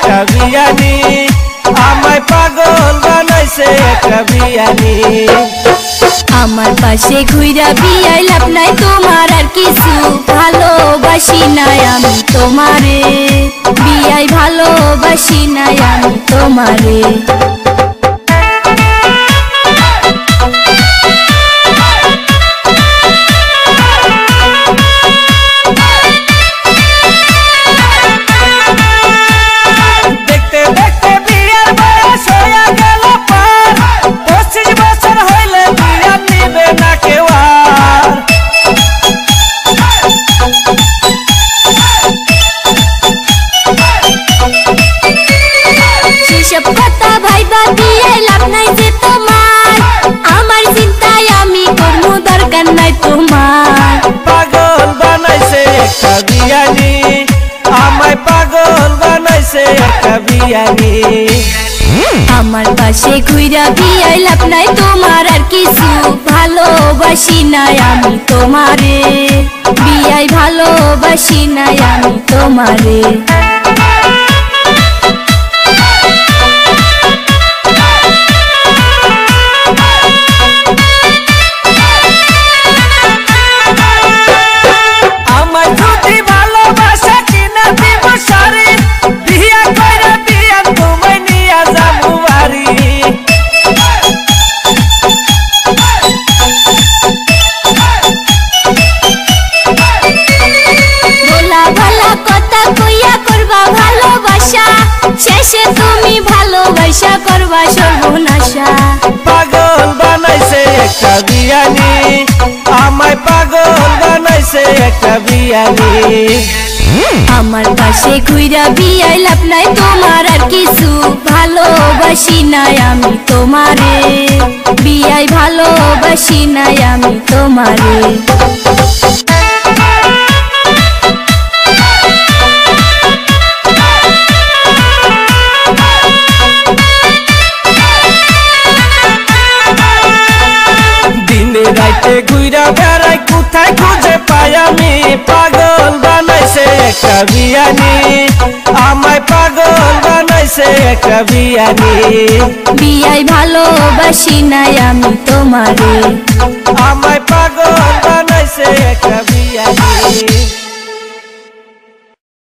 একটা বিয়ানি আমায় পাগল বানাইছে একটা বিয়ানি আমার পাশে ঘুইরা বিয়াই লাভ নাই তোমার আর কিছু ভালোবাসি নাই আমি তোমারে বিয়াই ভালোবাসি নাই আমি তোমারে আমার পাশে ঘুইরা বিয়াই লাভ নাই তোমার আর কিছু ভালোবাসি নাই আমি তোমারে বিয়াই ভালোবাসি নাই আমি তোমারে শেষে তুমি ভালোবাসা করবা সর্বনাশা পাগল বানাইছে একটা বিয়ানি আমায় পাগল বানাইছে একটা বিয়ানি আমার পাশে ঘুইরা বিয়াই লাভ নাই তোমার আর কিছু ভালোবাসি নাই আমি তোমারে বিয়াই ভালোবাসি নাই আমি তোমারে রাইতে ঘুইরা বেড়াই কোথায় খুঁজে পাই আমি পাগল বানাইছে একটা বিয়ানি আমায় পাগল বানাইছে একটা বিয়ানি বিয়াই ভালোবাসি নাই আমি তোমারে আমায় পাগল বানাইছে একটা বিয়ানি।